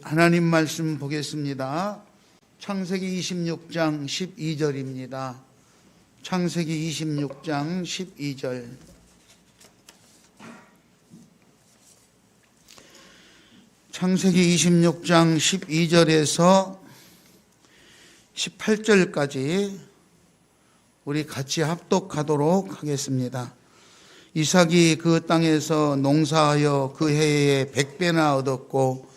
하나님 말씀 보겠습니다. 창세기 26장 12절입니다. 창세기 26장 12절. 창세기 26장 12절에서 18절까지 우리 같이 합독하도록 하겠습니다. 이삭이 그 땅에서 농사하여 그 해에 100배나 얻었고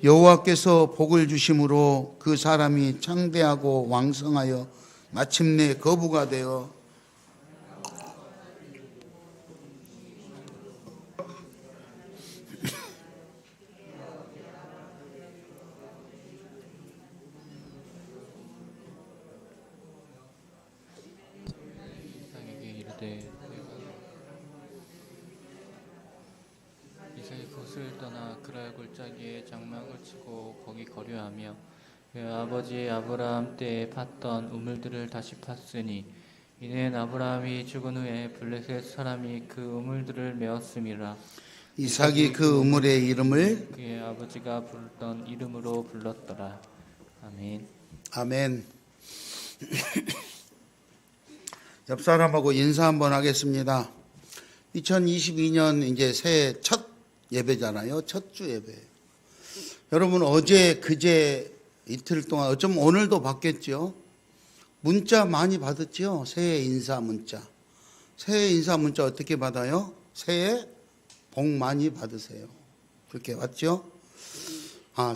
여호와께서 복을 주심으로 그 사람이 창대하고 왕성하여 마침내 거부가 되어 이삭이 그곳을 떠나 그랄 골짜기에 장막을 치고 거기 거류하며 그 아버지 아브라함 때에 팠던 우물들을 다시 팠으니 이는 아브라함이 죽은 후에 블레셋 사람이 그 우물들을 메었음이라. 이삭이 그 우물의 이름을 그의 아버지가 부르던 이름으로 불렀더라. 아멘. 아멘. 옆 사람하고 인사 한번 하겠습니다. 2022년 이제 새해 첫 예배잖아요. 첫 주 예배. 여러분 어제 그제 이틀 동안 어쩌면 오늘도 받겠죠. 문자 많이 받았죠. 새해 인사 문자. 새해 인사 문자 어떻게 받아요? 새해 복 많이 받으세요. 그렇게 왔죠?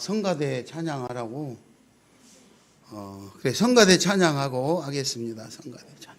성가대 찬양하라고. 그래 성가대 찬양하고 하겠습니다. 성가대 찬양.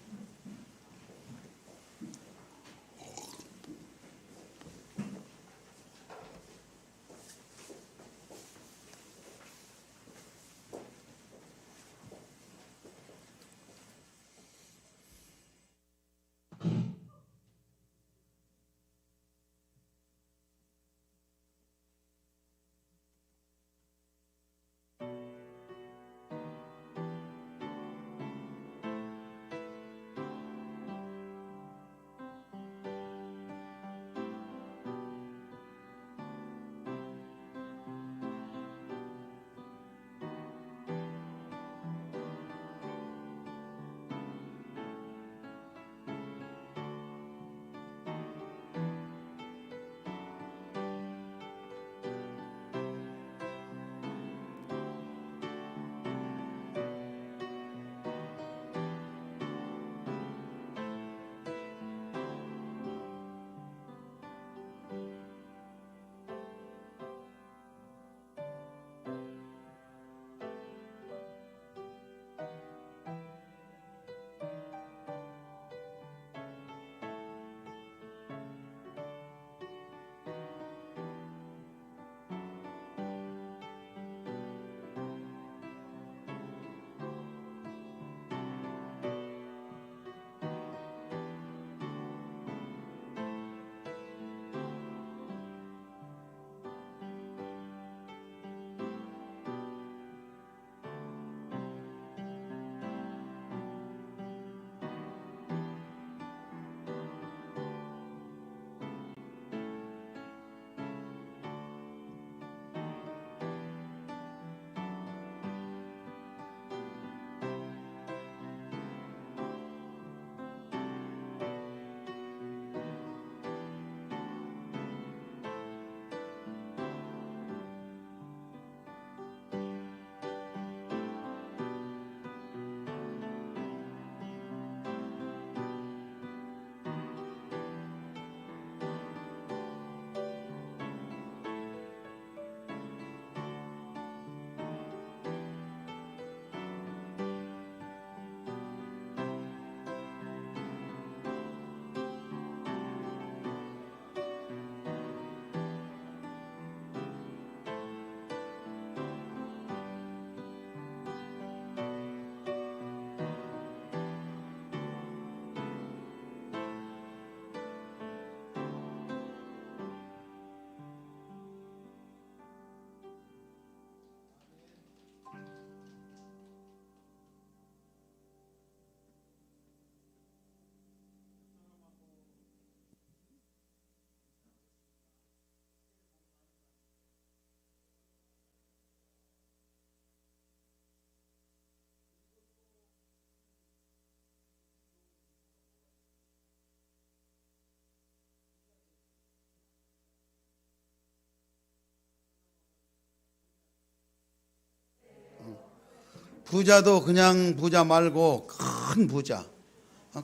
부자도 그냥 부자 말고 큰 부자.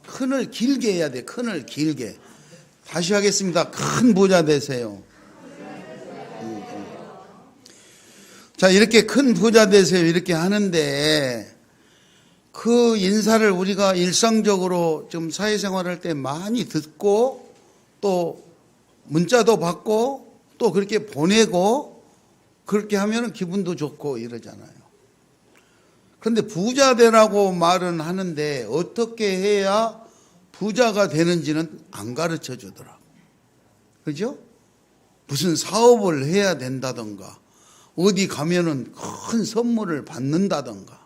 큰을 길게 해야 돼. 큰을 길게. 다시 하겠습니다. 큰 부자 되세요. 자, 이렇게 큰 부자 되세요. 이렇게 하는데 그 인사를 우리가 일상적으로 좀 사회생활할 때 많이 듣고 또 문자도 받고 또 그렇게 보내고 그렇게 하면 기분도 좋고 이러잖아요. 그런데 부자 되라고 말은 하는데 어떻게 해야 부자가 되는지는 안 가르쳐 주더라고. 그죠? 무슨 사업을 해야 된다던가 어디 가면은 큰 선물을 받는다던가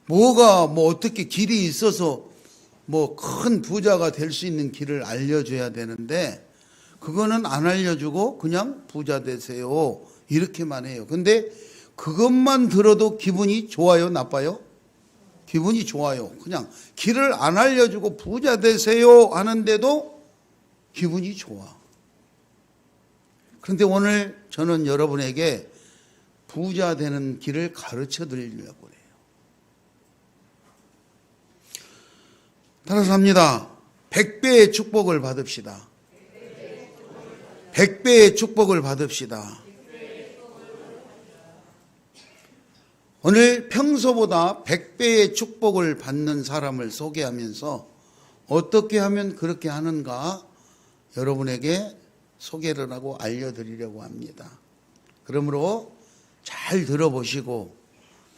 뭐가 뭐 어떻게 길이 있어서 뭐 큰 부자가 될 수 있는 길을 알려줘야 되는데 그거는 안 알려주고 그냥 부자 되세요 이렇게만 해요. 근데 그것만 들어도 기분이 좋아요, 나빠요? 기분이 좋아요. 그냥 길을 안 알려주고 부자 되세요 하는데도 기분이 좋아. 그런데 오늘 저는 여러분에게 부자 되는 길을 가르쳐 드리려고 해요. 따라서 합니다. 100배의 축복을 받읍시다. 100배의 축복을 받읍시다. 오늘 평소보다 100배의 축복을 받는 사람을 소개하면서 어떻게 하면 그렇게 하는가 여러분에게 소개를 하고 알려드리려고 합니다. 그러므로 잘 들어보시고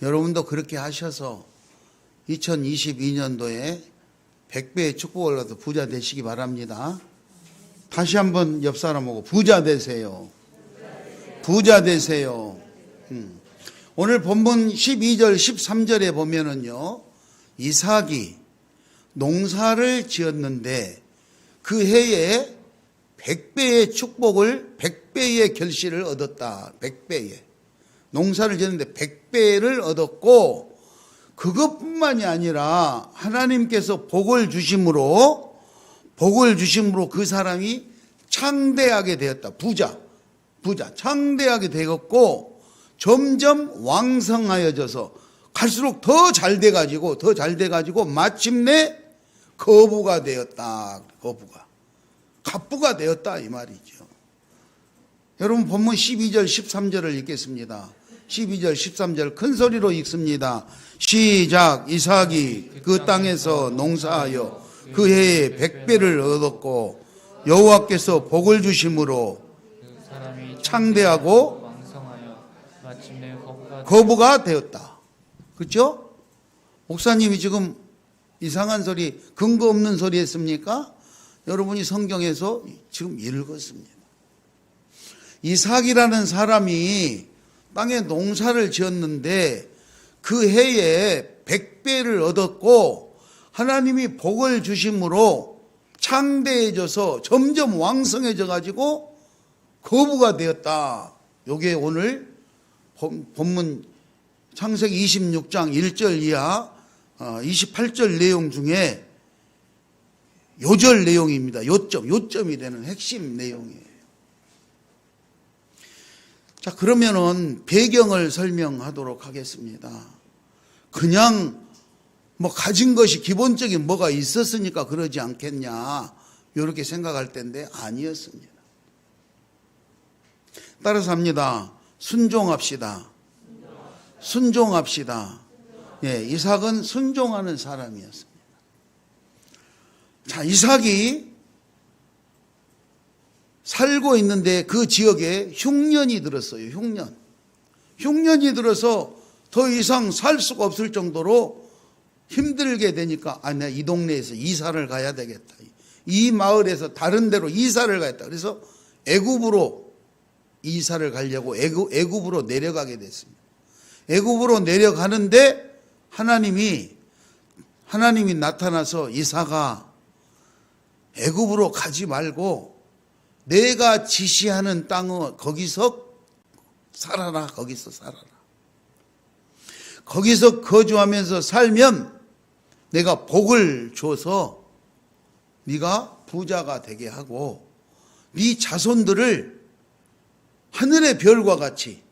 여러분도 그렇게 하셔서 2022년도에 100배의 축복을 받아 부자 되시기 바랍니다. 다시 한번 옆 사람하고 부자 되세요. 부자 되세요. 오늘 본문 12절 13절에 보면은요, 이삭이 농사를 지었는데 그 해에 100배의 축복을 100배의 결실을 얻었다. 100배의 농사를 지었는데 100배를 얻었고 그것뿐만이 아니라 하나님께서 복을 주심으로 그 사람이 창대하게 되었다. 부자 창대하게 되었고 점점 왕성하여져서 갈수록 더 잘 돼가지고 마침내 거부가 되었다. 갑부가 되었다 이 말이죠. 여러분 본문 12절 13절을 읽겠습니다. 12절 13절 큰 소리로 읽습니다. 시작. 이삭이 그 땅에서 농사하여 그 해에 100배를 얻었고 여호와께서 복을 주심으로 창대하고 왕성하여 마침내 거부가 되었다. 그렇죠? 목사님이 지금 이상한 소리, 근거 없는 소리 했습니까? 여러분이 성경에서 지금 읽었습니다. 이삭이라는 사람이 땅에 농사를 지었는데 그 해에 100배를 얻었고 하나님이 복을 주심으로 창대해져서 점점 왕성해져 가지고 거부가 되었다. 요게 오늘 본문 창세기 26장 1절 이하 28절 내용 중에 요절 내용입니다. 요점이 되는 핵심 내용이에요. 자, 그러면은 배경을 설명하도록 하겠습니다. 그냥 뭐 가진 것이 기본적인 뭐가 있었으니까 그러지 않겠냐 이렇게 생각할 텐데 아니었습니다. 따라서 합니다. 순종합시다. 예, 이삭은 순종하는 사람이었습니다. 자, 이삭이 살고 있는데 그 지역에 흉년이 들었어요. 흉년이 들어서 더 이상 살 수가 없을 정도로 힘들게 되니까 내가 이 동네에서 이사를 가야 되겠다. 이 마을에서 다른 데로 이사를 가야겠다. 그래서 애굽으로 이사를 가려고 애굽으로 내려가게 됐습니다. 애굽으로 내려가는데 하나님이 나타나서 이삭아 애굽으로 가지 말고 내가 지시하는 땅을 거기서 살아라. 거기서 거주하면서 살면 내가 복을 줘서 네가 부자가 되게 하고 네 자손들을 하늘의 별과 같이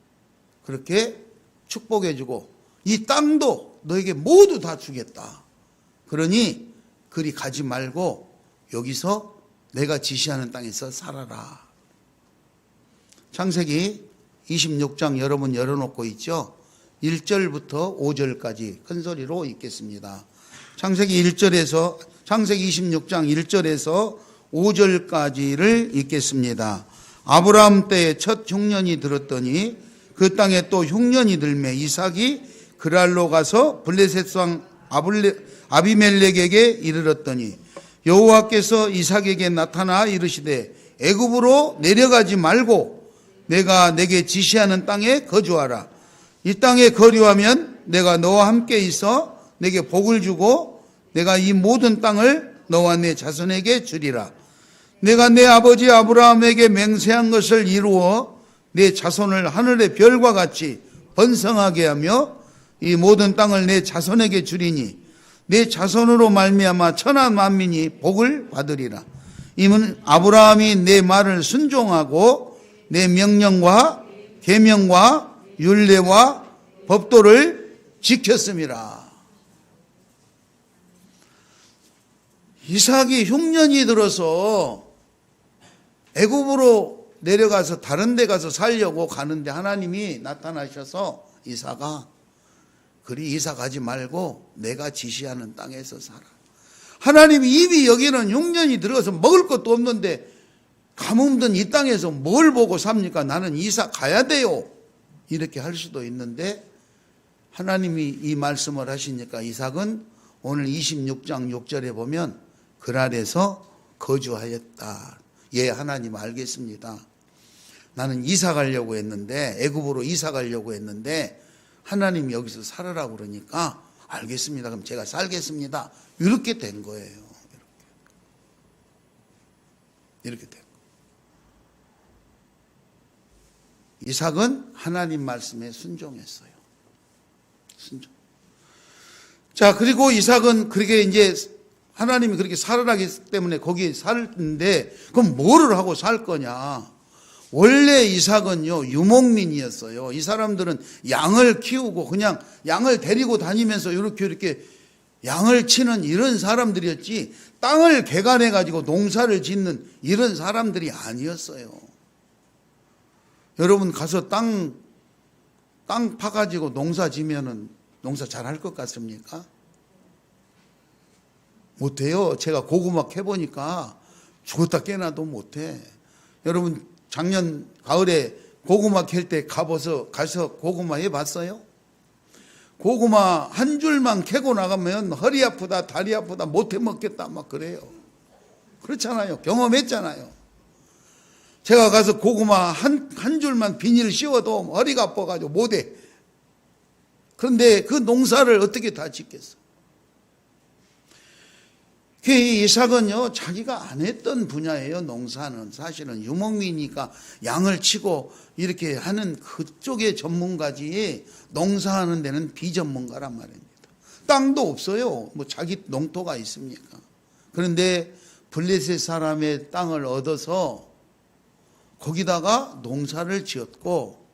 그렇게 축복해주고 이 땅도 너에게 모두 다 주겠다. 그러니 그리 가지 말고 여기서 내가 지시하는 땅에서 살아라. 창세기 26장 여러분 열어놓고 있죠. 1절부터 5절까지 큰 소리로 읽겠습니다. 창세기 26장 1절에서 5절까지를 읽겠습니다. 아브라함 때에 첫 흉년이 들었더니 그 땅에 또 흉년이 들매 이삭이 그랄로 가서 블레셋 왕 아비멜렉에게 이르렀더니 여호와께서 이삭에게 나타나 이르시되 애굽으로 내려가지 말고 내가 내게 지시하는 땅에 거주하라. 이 땅에 거류하면 내가 너와 함께 있어 내게 복을 주고 내가 이 모든 땅을 너와 내 자손에게 주리라. 내가 내 아버지 아브라함에게 맹세한 것을 이루어 내 자손을 하늘의 별과 같이 번성하게 하며 이 모든 땅을 내 자손에게 주리니 내 자손으로 말미암아 천하 만민이 복을 받으리라. 이는 아브라함이 내 말을 순종하고 내 명령과 계명과 율례와 법도를 지켰음이라. 이삭이 흉년이 들어서 애굽으로 내려가서 다른 데 가서 살려고 가는데 하나님이 나타나셔서 이삭아 그리 이사 가지 말고 내가 지시하는 땅에서 살아. 하나님이 이미 여기는 흉년이 들어서 먹을 것도 없는데 가뭄든 이 땅에서 뭘 보고 삽니까? 나는 이사 가야 돼요. 이렇게 할 수도 있는데 하나님이 이 말씀을 하시니까 이삭은 오늘 26장 6절에 보면 그랄에서 거주하였다. 예, 하나님 알겠습니다. 나는 이사 가려고 했는데 애굽으로 이사 가려고 했는데 하나님 여기서 살으라고 그러니까 알겠습니다. 그럼 제가 살겠습니다. 이렇게 된 거예요. 이렇게 된 거예요. 이삭은 하나님 말씀에 순종했어요. 순종. 자, 그리고 이삭은 그렇게 이제 하나님이 그렇게 살으라기 때문에 거기 살는데 그럼 뭐를 하고 살 거냐? 원래 이삭은요 유목민이었어요. 이 사람들은 양을 키우고 그냥 양을 데리고 다니면서 이렇게 양을 치는 이런 사람들이었지 땅을 개간해 가지고 농사를 짓는 이런 사람들이 아니었어요. 여러분 가서 땅 파가지고 농사 지면은 농사 잘할 것 같습니까? 못해요. 제가 고구마 캐보니까 죽었다 깨나도 못해. 여러분 작년 가을에 고구마 캘 때 가서 고구마 해봤어요? 고구마 한 줄만 캐고 나가면 허리 아프다 다리 아프다 못해 먹겠다 막 그래요. 그렇잖아요. 경험했잖아요. 제가 가서 고구마 한 줄만 비닐 씌워도 허리가 아파가지고 못해. 그런데 그 농사를 어떻게 다 짓겠어? 그 이삭은요 자기가 안 했던 분야예요. 농사는 사실은 유목민이니까 양을 치고 이렇게 하는 그쪽의 전문가지 농사하는 데는 비전문가란 말입니다. 땅도 없어요. 뭐 자기 농토가 있습니까? 그런데 블레셋 사람의 땅을 얻어서 거기다가 농사를 지었고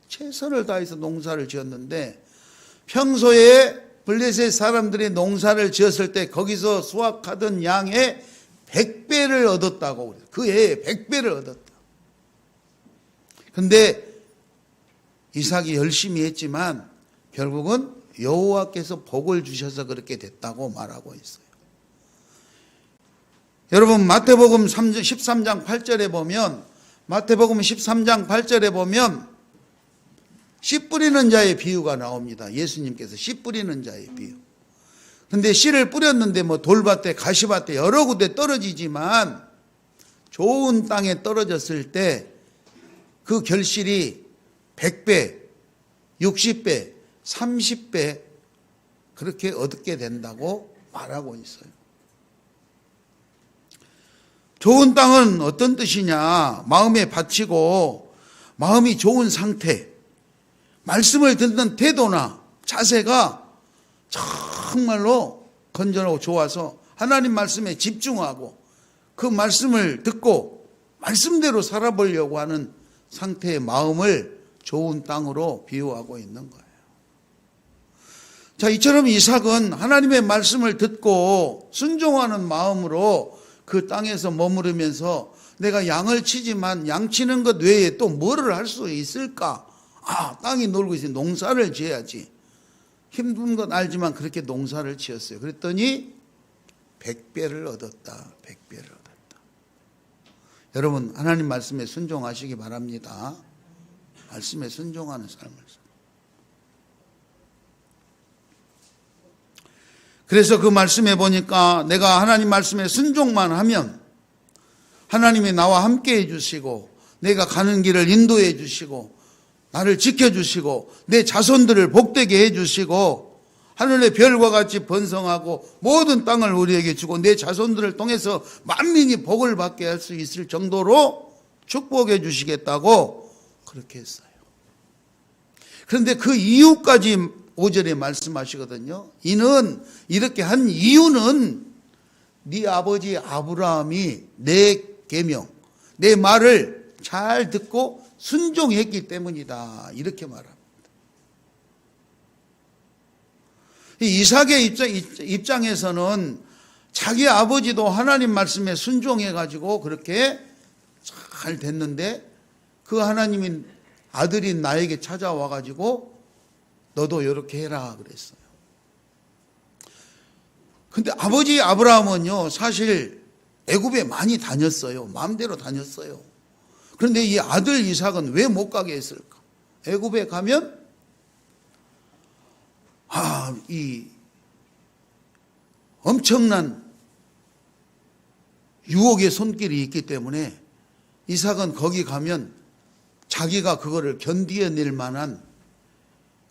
최선을 다해서 농사를 지었는데 평소에 블레셋 사람들이 농사를 지었을 때 거기서 수확하던 양의 100배를 얻었다고 그래요. 그 해에 100배를 얻었다. 그런데 이삭이 열심히 했지만 결국은 여호와께서 복을 주셔서 그렇게 됐다고 말하고 있어요. 여러분 마태복음 13장 8절에 보면 씨 뿌리는 자의 비유가 나옵니다. 예수님께서 씨 뿌리는 자의 비유. 근데 씨를 뿌렸는데 뭐 돌밭에 가시밭에 여러 군데 떨어지지만 좋은 땅에 떨어졌을 때 그 결실이 100배, 60배, 30배 그렇게 얻게 된다고 말하고 있어요. 좋은 땅은 어떤 뜻이냐? 마음에 바치고 마음이 좋은 상태, 말씀을 듣는 태도나 자세가 정말로 건전하고 좋아서 하나님 말씀에 집중하고 그 말씀을 듣고 말씀대로 살아보려고 하는 상태의 마음을 좋은 땅으로 비유하고 있는 거예요. 자, 이처럼 이삭은 하나님의 말씀을 듣고 순종하는 마음으로 그 땅에서 머무르면서 내가 양을 치지만 양 치는 것 외에 또 뭐를 할 수 있을까? 땅이 놀고 있으니 농사를 지어야지. 힘든 건 알지만 그렇게 농사를 지었어요. 그랬더니 100배를 얻었다. 100배를 얻었다. 여러분, 하나님 말씀에 순종하시기 바랍니다. 말씀에 순종하는 삶을. 그래서 그 말씀에 보니까 내가 하나님 말씀에 순종만 하면 하나님이 나와 함께 해주시고 내가 가는 길을 인도해 주시고 나를 지켜주시고 내 자손들을 복되게 해주시고 하늘의 별과 같이 번성하고 모든 땅을 우리에게 주고 내 자손들을 통해서 만민이 복을 받게 할 수 있을 정도로 축복해 주시겠다고 그렇게 했어요. 그런데 그 이유까지 5절에 말씀하시거든요. 이는 이렇게 한 이유는 네 아버지 아브라함이 내 계명, 내 말을 잘 듣고 순종했기 때문이다. 이렇게 말합니다. 이삭의 입장에서는 자기 아버지도 하나님 말씀에 순종해가지고 그렇게 잘 됐는데 그 하나님이 아들인 나에게 찾아와가지고 너도 이렇게 해라 그랬어요. 근데 아버지 아브라함은요 사실 애굽에 많이 다녔어요. 마음대로 다녔어요. 그런데 이 아들 이삭은 왜 못 가게 했을까? 애굽에 가면 이 엄청난 유혹의 손길이 있기 때문에 이삭은 거기 가면 자기가 그거를 견디어낼 만한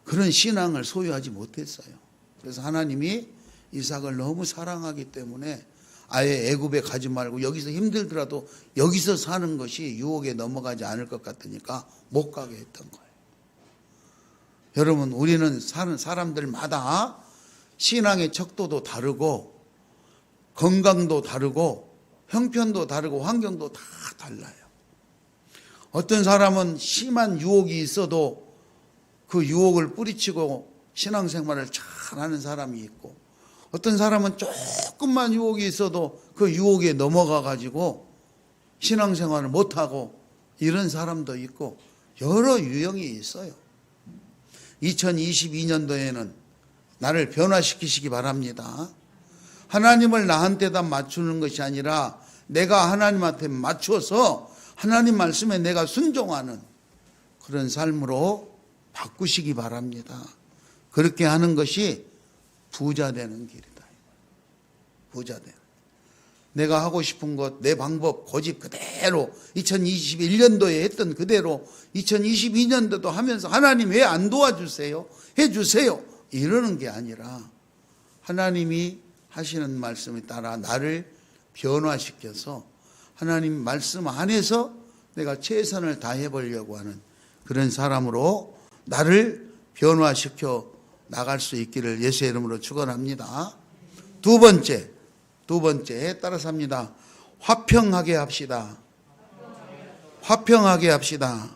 그런 신앙을 소유하지 못했어요. 그래서 하나님이 이삭을 너무 사랑하기 때문에 아예 애굽에 가지 말고 여기서 힘들더라도 여기서 사는 것이 유혹에 넘어가지 않을 것 같으니까 못 가게 했던 거예요. 여러분, 우리는 사는 사람들마다 신앙의 척도도 다르고 건강도 다르고 형편도 다르고 환경도 다 달라요. 어떤 사람은 심한 유혹이 있어도 그 유혹을 뿌리치고 신앙생활을 잘하는 사람이 있고 어떤 사람은 조금만 유혹이 있어도 그 유혹에 넘어가 가지고 신앙생활을 못하고 이런 사람도 있고 여러 유형이 있어요. 2022년도에는 나를 변화시키시기 바랍니다. 하나님을 나한테다 맞추는 것이 아니라 내가 하나님한테 맞춰서 하나님 말씀에 내가 순종하는 그런 삶으로 바꾸시기 바랍니다. 그렇게 하는 것이 부자 되는 길이다. 부자 되는. 내가 하고 싶은 것, 내 방법, 고집 그대로 2021년도에 했던 그대로 2022년도도 하면서 하나님 왜 안 도와주세요? 해주세요. 이러는 게 아니라 하나님이 하시는 말씀에 따라 나를 변화시켜서 하나님 말씀 안에서 내가 최선을 다해 보려고 하는 그런 사람으로 나를 변화시켜 나갈 수 있기를 예수의 이름으로 축원합니다. 두 번째 따라서 합니다. 화평하게 합시다. 화평하게 합시다.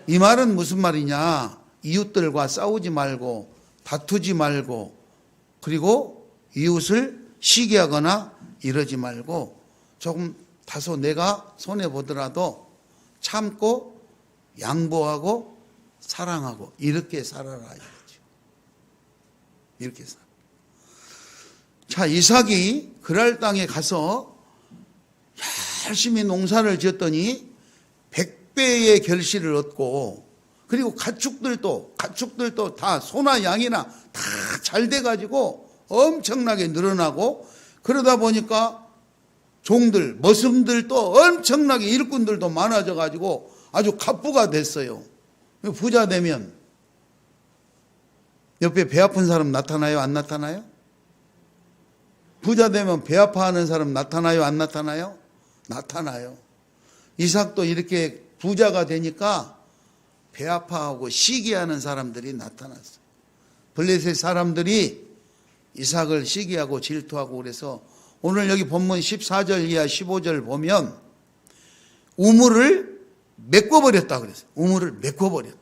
이 말은 무슨 말이냐? 이웃들과 싸우지 말고 다투지 말고 그리고 이웃을 시기하거나 이러지 말고 조금 다소 내가 손해보더라도 참고 양보하고 사랑하고 이렇게 살아라 이거죠. 이렇게 살아. 자, 이삭이 그랄 땅에 가서 열심히 농사를 지었더니 100배의 결실을 얻고 그리고 가축들도 다 소나 양이나 다 잘 돼가지고 엄청나게 늘어나고 그러다 보니까 종들, 머슴들도 엄청나게 일꾼들도 많아져가지고 아주 갑부가 됐어요. 부자 되면 옆에 배 아픈 사람 나타나요? 안 나타나요? 부자 되면 배 아파하는 사람 나타나요? 안 나타나요? 나타나요. 이삭도 이렇게 부자가 되니까 배 아파하고 시기하는 사람들이 나타났어요. 블레셋 사람들이 이삭을 시기하고 질투하고 그래서 오늘 여기 본문 14절 이하 15절 보면 우물을 메꿔버렸다 그랬어요. 우물을 메꿔버렸다.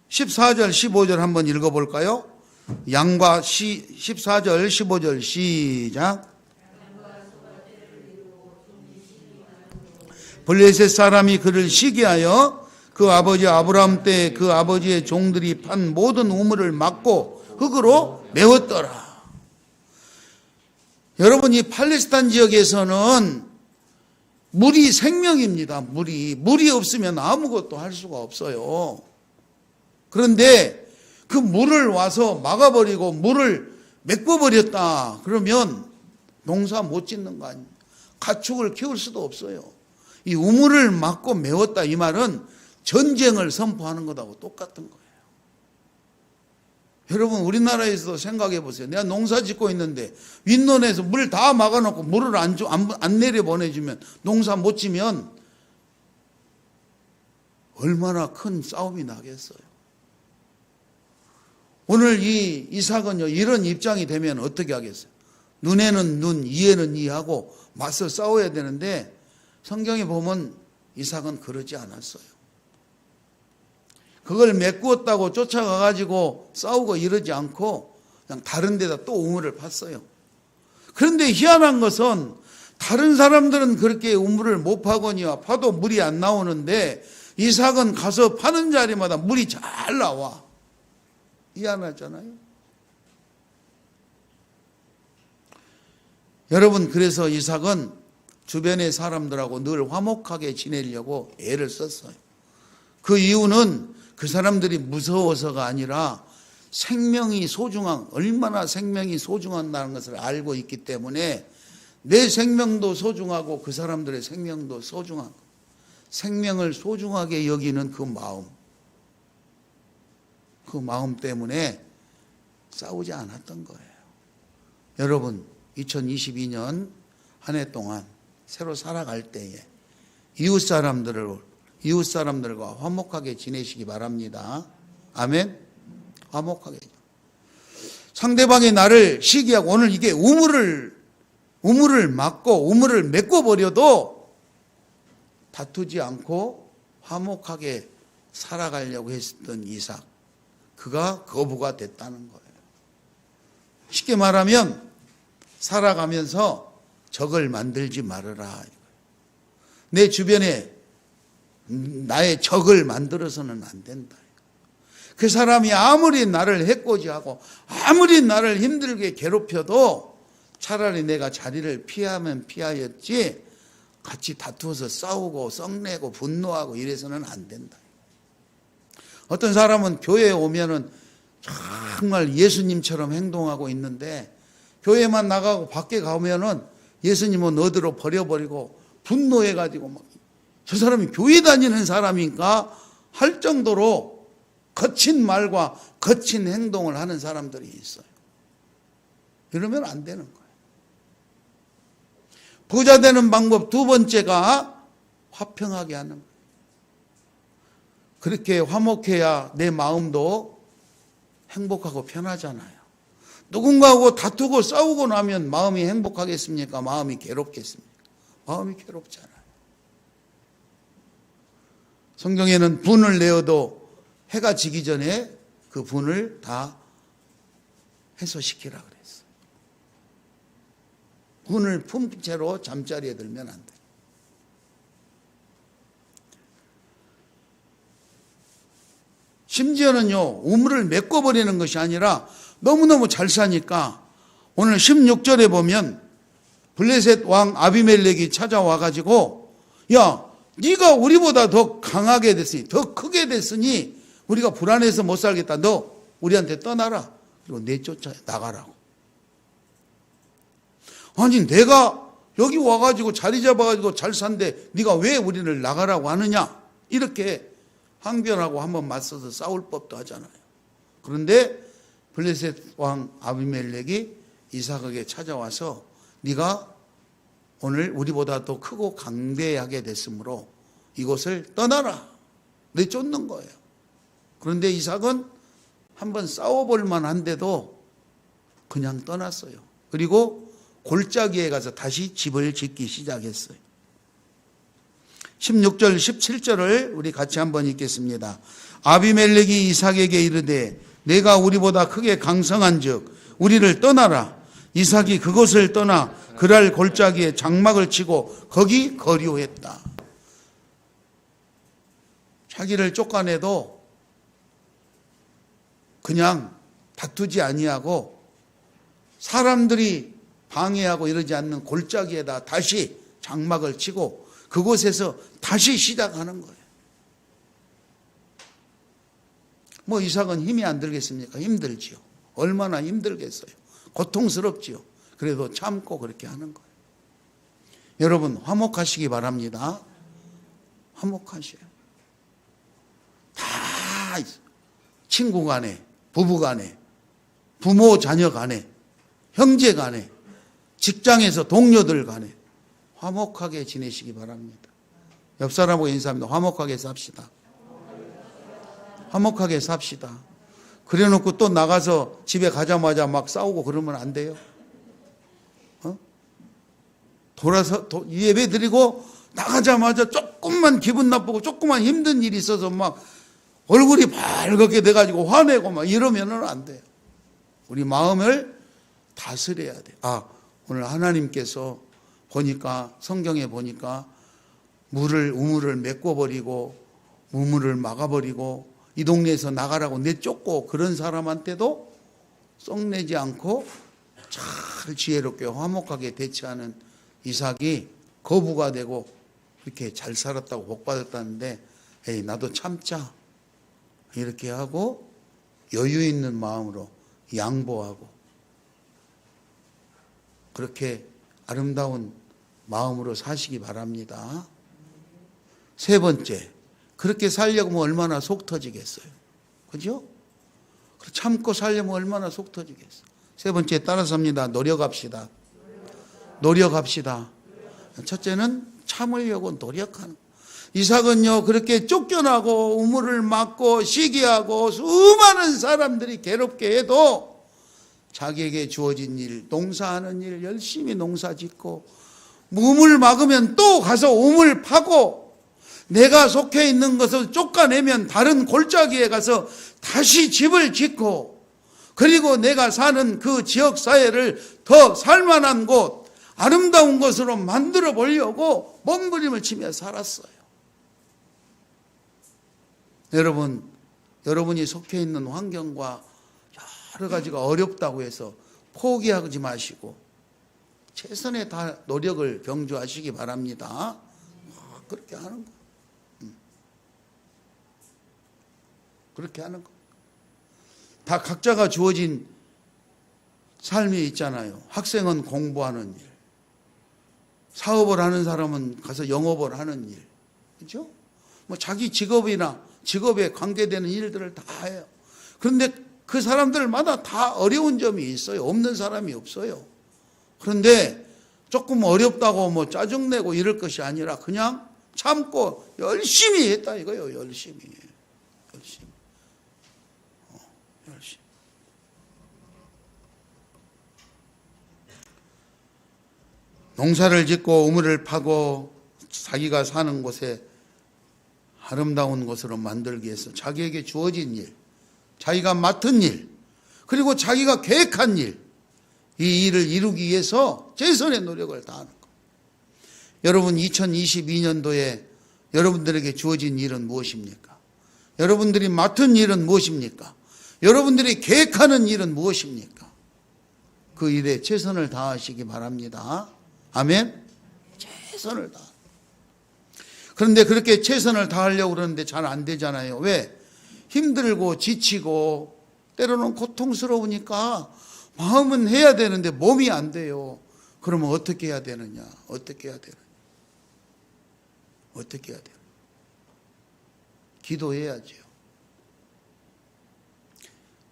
14절 15절 한번 읽어볼까요? 양과 14절 15절 시작. 블레셋 사람이 그를 시기하여 그 아버지 아브라함 때 그 아버지의 종들이 판 모든 우물을 막고 흙으로 메웠더라. 여러분, 이 팔레스타인 지역에서는 물이 생명입니다. 물이 없으면 아무것도 할 수가 없어요. 그런데 그 물을 와서 막아버리고 물을 메꿔버렸다 그러면 농사 못 짓는 거 아닙니까? 가축을 키울 수도 없어요. 이 우물을 막고 메웠다 이 말은 전쟁을 선포하는 것하고 똑같은 거예요. 여러분, 우리나라에서도 생각해 보세요. 내가 농사 짓고 있는데 윗논에서 물 다 막아놓고 물을 안 내려보내주면 농사 못 지면 얼마나 큰 싸움이 나겠어요. 오늘 이 이삭은요, 이런 입장이 되면 어떻게 하겠어요? 눈에는 눈, 이에는 이하고 맞서 싸워야 되는데 성경에 보면 이삭은 그러지 않았어요. 그걸 메꾸었다고 쫓아가가지고 싸우고 이러지 않고 그냥 다른 데다 또 우물을 팠어요. 그런데 희한한 것은 다른 사람들은 그렇게 우물을 못 파거니와 파도 물이 안 나오는데 이삭은 가서 파는 자리마다 물이 잘 나와. 희한하잖아요. 여러분, 그래서 이삭은 주변의 사람들하고 늘 화목하게 지내려고 애를 썼어요. 그 이유는 그 사람들이 무서워서가 아니라 생명이 얼마나 생명이 소중하다는 것을 알고 있기 때문에 내 생명도 소중하고 그 사람들의 생명도 소중하고 생명을 소중하게 여기는 그 마음 때문에 싸우지 않았던 거예요. 여러분, 2022년 한 해 동안 새로 살아갈 때에 이웃 사람들과 화목하게 지내시기 바랍니다. 아멘. 화목하게. 상대방이 나를 시기하고 오늘 이게 우물을 막고 우물을 메꿔 버려도 다투지 않고 화목하게 살아가려고 했었던 이삭, 그가 거부가 됐다는 거예요. 쉽게 말하면 살아가면서 적을 만들지 말아라. 내 주변에 나의 적을 만들어서는 안 된다. 그 사람이 아무리 나를 해코지하고 아무리 나를 힘들게 괴롭혀도 차라리 내가 자리를 피하면 피하였지 같이 다투어서 싸우고 썩내고 분노하고 이래서는 안 된다. 어떤 사람은 교회에 오면은 정말 예수님처럼 행동하고 있는데 교회만 나가고 밖에 가면은 예수님은 어디로 버려버리고 분노해가지고 막 저 사람이 교회 다니는 사람인가 할 정도로 거친 말과 거친 행동을 하는 사람들이 있어요. 이러면 안 되는 거예요. 부자 되는 방법 두 번째가 화평하게 하는 거예요. 그렇게 화목해야 내 마음도 행복하고 편하잖아요. 누군가하고 다투고 싸우고 나면 마음이 행복하겠습니까? 마음이 괴롭겠습니까? 마음이 괴롭잖아요. 성경에는 분을 내어도 해가 지기 전에 그 분을 다 해소시키라 그랬어요. 분을 품은 채로 잠자리에 들면 안 돼요. 심지어는요, 우물을 메꿔버리는 것이 아니라 너무너무 잘 사니까 오늘 16절에 보면 블레셋 왕 아비멜렉이 찾아와가지고 야, 네가 우리보다 더 강하게 됐으니 더 크게 됐으니 우리가 불안해서 못 살겠다. 너 우리한테 떠나라. 그리고 내쫓아 나가라고. 아니 내가 여기 와가지고 자리 잡아가지고 잘 산데 네가 왜 우리를 나가라고 하느냐. 이렇게 항변하고 한번 맞서서 싸울 법도 하잖아요. 그런데 블레셋 왕 아비멜렉이 이삭에게 찾아와서 네가 오늘 우리보다 더 크고 강대하게 됐으므로 이곳을 떠나라. 내쫓는 거예요. 그런데 이삭은 한번 싸워볼 만한데도 그냥 떠났어요. 그리고 골짜기에 가서 다시 집을 짓기 시작했어요. 16절 17절을 우리 같이 한번 읽겠습니다. 아비멜렉이 이삭에게 이르되 내가 우리보다 크게 강성한즉 우리를 떠나라. 이삭이 그곳을 떠나 그랄 골짜기에 장막을 치고 거기 거류했다. 자기를 쫓아내도 그냥 다투지 아니하고 사람들이 방해하고 이러지 않는 골짜기에다 다시 장막을 치고 그곳에서 다시 시작하는 거예요. 뭐 이삭은 힘이 안 들겠습니까? 힘들지요. 얼마나 힘들겠어요. 고통스럽지요. 그래도 참고 그렇게 하는 거예요. 여러분 화목하시기 바랍니다. 화목하셔요. 다 친구 간에, 부부 간에, 부모 자녀 간에, 형제 간에, 직장에서 동료들 간에 화목하게 지내시기 바랍니다. 옆 사람하고 인사합니다. 화목하게 삽시다. 화목하게 삽시다. 그래 놓고 또 나가서 집에 가자마자 막 싸우고 그러면 안 돼요. 돌아서 예배 드리고 나가자마자 조금만 기분 나쁘고 조금만 힘든 일이 있어서 막 얼굴이 밝게 돼가지고 화내고 막 이러면은 안 돼요. 우리 마음을 다스려야 돼요. 오늘 하나님께서 보니까 성경에 보니까 우물을 메꿔버리고 우물을 막아버리고 이 동네에서 나가라고 내쫓고 그런 사람한테도 썩내지 않고 잘 지혜롭게 화목하게 대처하는 이삭이 거부가 되고 이렇게 잘 살았다고 복받았다는데 에이 나도 참자 이렇게 하고 여유 있는 마음으로 양보하고 그렇게 아름다운 마음으로 사시기 바랍니다. 세 번째, 그렇게 살려면 얼마나 속 터지겠어요. 그죠? 참고 살려면 얼마나 속 터지겠어요. 세 번째 따라서 합니다. 노력합시다. 노력합시다. 첫째는 참으려고 노력하는. 이삭은요 그렇게 쫓겨나고 우물을 막고 시기하고 수많은 사람들이 괴롭게 해도 자기에게 주어진 일, 농사하는 일 열심히 농사 짓고 우물 막으면 또 가서 우물 파고 내가 속해 있는 것을 쫓아내면 다른 골짜기에 가서 다시 집을 짓고 그리고 내가 사는 그 지역사회를 더 살만한 곳 아름다운 것으로 만들어 보려고 몸부림을 치며 살았어요. 여러분이 속해 있는 환경과 여러 가지가 어렵다고 해서 포기하지 마시고 최선의 다 노력을 경주하시기 바랍니다. 그렇게 하는 거. 그렇게 하는 거. 다 각자가 주어진 삶이 있잖아요. 학생은 공부하는 일, 사업을 하는 사람은 가서 영업을 하는 일, 그렇죠? 뭐 자기 직업이나 직업에 관계되는 일들을 다 해요. 그런데 그 사람들마다 다 어려운 점이 있어요. 없는 사람이 없어요. 그런데 조금 어렵다고 뭐 짜증내고 이럴 것이 아니라 그냥 참고 열심히 했다 이거예요. 열심히. 농사를 짓고 우물을 파고 자기가 사는 곳에 아름다운 곳으로 만들기 위해서 자기에게 주어진 일, 자기가 맡은 일, 그리고 자기가 계획한 일, 이 일을 이루기 위해서 최선의 노력을 다하는 것. 여러분 2022년도에 여러분들에게 주어진 일은 무엇입니까? 여러분들이 맡은 일은 무엇입니까? 여러분들이 계획하는 일은 무엇입니까? 그 일에 최선을 다하시기 바랍니다. 아멘? 최선을 다. 그런데 그렇게 최선을 다하려고 그러는데 잘 안 되잖아요. 왜? 힘들고 지치고 때로는 고통스러우니까 마음은 해야 되는데 몸이 안 돼요. 그러면 어떻게 해야 되느냐? 어떻게 해야 되느냐? 어떻게 해야 돼요? 기도해야지요.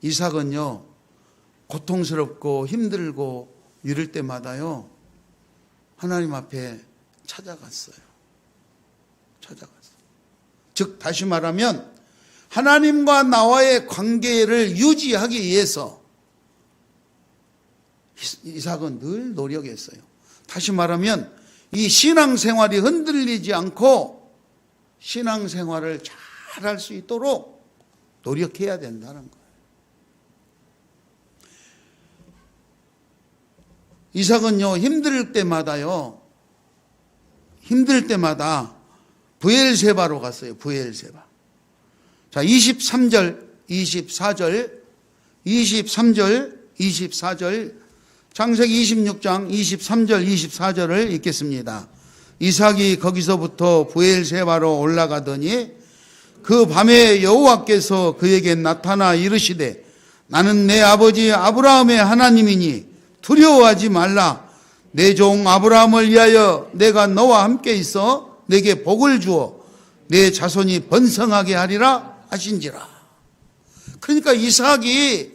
이삭은요, 고통스럽고 힘들고 이럴 때마다요, 하나님 앞에 찾아갔어요. 즉, 다시 말하면, 하나님과 나와의 관계를 유지하기 위해서 이삭은 늘 노력했어요. 다시 말하면, 이 신앙생활이 흔들리지 않고 신앙생활을 잘 할 수 있도록 노력해야 된다는 거예요. 이삭은요, 힘들 때마다 브엘세바로 갔어요. 브엘세바. 자, 23절, 24절, 창세기 26장 23절, 24절을 읽겠습니다. 이삭이 거기서부터 브엘세바로 올라가더니 그 밤에 여호와께서 그에게 나타나 이르시되 나는 내 아버지 아브라함의 하나님이니 두려워하지 말라. 내 종 아브라함을 위하여 내가 너와 함께 있어 내게 복을 주어 내 자손이 번성하게 하리라 하신지라. 그러니까 이삭이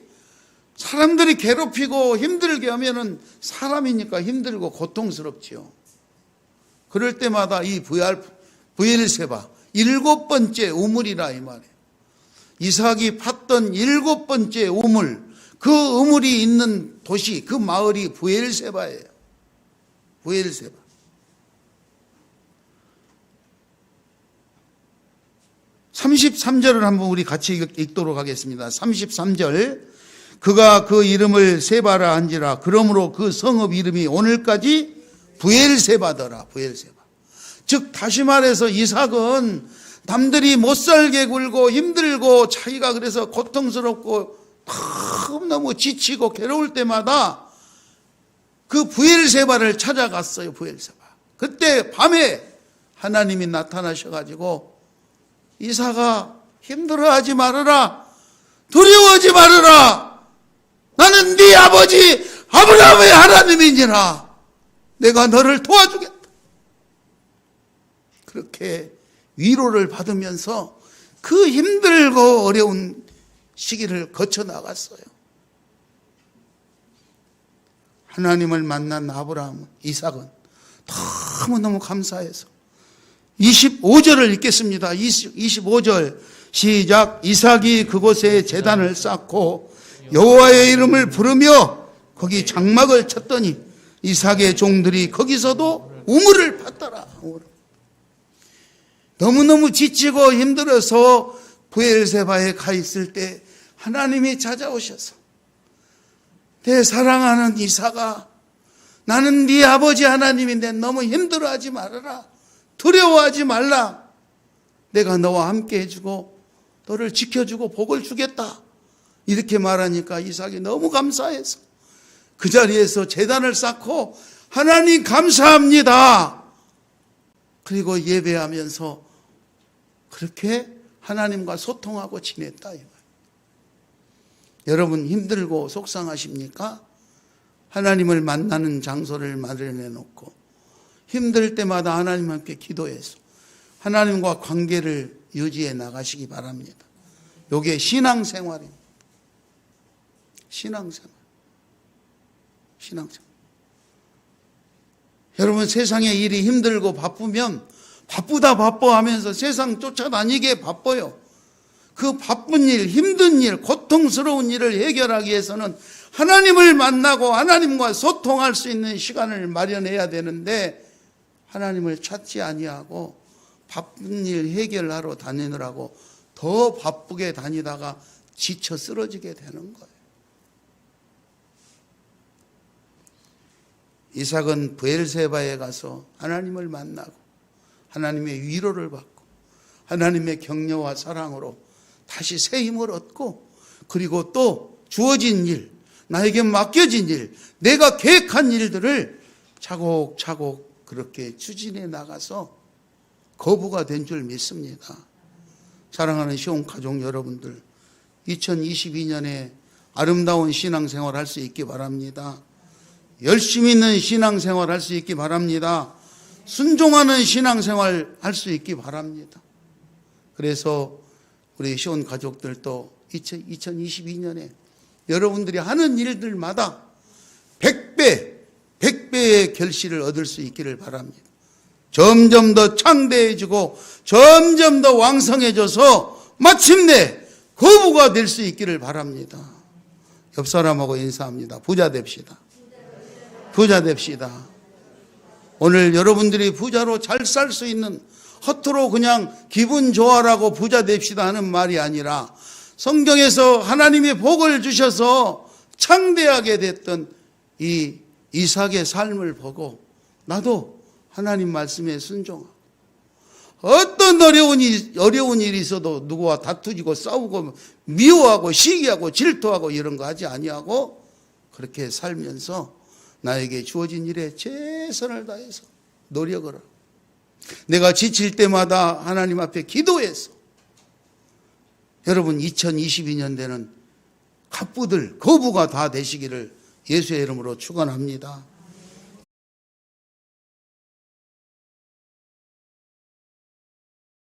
사람들이 괴롭히고 힘들게 하면은 사람이니까 힘들고 고통스럽지요. 그럴 때마다 이 브엘세바 7번째 우물이라 이 말이에요. 이삭이 팠던 7번째 우물, 그 우물이 있는 도시, 그 마을이 브엘세바예요. 브엘세바. 33절을 한번 우리 같이 읽도록 하겠습니다. 33절. 그가 그 이름을 세바라 한지라. 그러므로 그 성읍 이름이 오늘까지 브엘세바더라. 브엘세바. 즉 다시 말해서 이삭은 남들이 못살게 굴고 힘들고 자기가 그래서 고통스럽고 너무 지치고 괴로울 때마다 그 브엘세바를 찾아갔어요. 브엘세바. 그때 밤에 하나님이 나타나셔가지고 이삭아 힘들어하지 말아라. 두려워하지 말아라. 나는 네 아버지 아브라함의 하나님이니라. 내가 너를 도와주겠다. 그렇게 위로를 받으면서 그 힘들고 어려운 시기를 거쳐 나갔어요. 하나님을 만난 아브라함, 이삭은 너무너무 감사해서 25절을 읽겠습니다. 25절 시작. 이삭이 그곳에 제단을 쌓고 여호와의 이름을 부르며 거기 장막을 쳤더니 이삭의 종들이 거기서도 우물을 팠더라. 너무너무 지치고 힘들어서 브엘세바에 가 있을 때 하나님이 찾아오셔서 내 사랑하는 이삭아, 나는 네 아버지 하나님인데 너무 힘들어하지 말아라. 두려워하지 말라. 내가 너와 함께 해주고 너를 지켜주고 복을 주겠다. 이렇게 말하니까 이삭이 너무 감사해서 그 자리에서 제단을 쌓고 하나님 감사합니다. 그리고 예배하면서 그렇게 하나님과 소통하고 지냈다. 이 말. 여러분 힘들고 속상하십니까? 하나님을 만나는 장소를 마련해 놓고 힘들 때마다 하나님 함께 기도해서 하나님과 관계를 유지해 나가시기 바랍니다. 이게 신앙생활입니다. 신앙생활. 여러분 세상에 일이 힘들고 바쁘면 바쁘다 바빠 하면서 세상 쫓아다니게 바빠요. 그 바쁜 일, 힘든 일, 고통스러운 일을 해결하기 위해서는 하나님을 만나고 하나님과 소통할 수 있는 시간을 마련해야 되는데 하나님을 찾지 아니하고 바쁜 일 해결하러 다니느라고 더 바쁘게 다니다가 지쳐 쓰러지게 되는 거예요. 이삭은 브엘세바에 가서 하나님을 만나고 하나님의 위로를 받고 하나님의 격려와 사랑으로 다시 새 힘을 얻고 그리고 또 주어진 일, 나에게 맡겨진 일, 내가 계획한 일들을 차곡차곡 그렇게 추진해 나가서 거부가 된 줄 믿습니다. 사랑하는 시온 가족 여러분들, 2022년에 아름다운 신앙생활 할 수 있기 바랍니다. 열심히 있는 신앙생활 할 수 있기 바랍니다. 순종하는 신앙생활 할 수 있기 바랍니다. 그래서 우리 시온 가족들도 2022년에 여러분들이 하는 일들마다 100배의 결실을 얻을 수 있기를 바랍니다. 점점 더 창대해지고 점점 더 왕성해져서 마침내 거부가 될 수 있기를 바랍니다. 옆 사람하고 인사합니다. 부자 됩시다. 부자 됩시다. 오늘 여러분들이 부자로 잘 살 수 있는 허투루 그냥 기분 좋아라고 부자 됩시다 하는 말이 아니라 성경에서 하나님이 복을 주셔서 창대하게 됐던 이 이삭의 삶을 보고 나도 하나님 말씀에 순종하고 어떤 어려운 일이 있어도 누구와 다투지고 싸우고 미워하고 시기하고 질투하고 이런 거 하지 아니하고 그렇게 살면서 나에게 주어진 일에 최선을 다해서 노력을 하고 내가 지칠 때마다 하나님 앞에 기도해서 여러분 2022년대는 갑부들 거부가 다 되시기를 예수의 이름으로 축원합니다.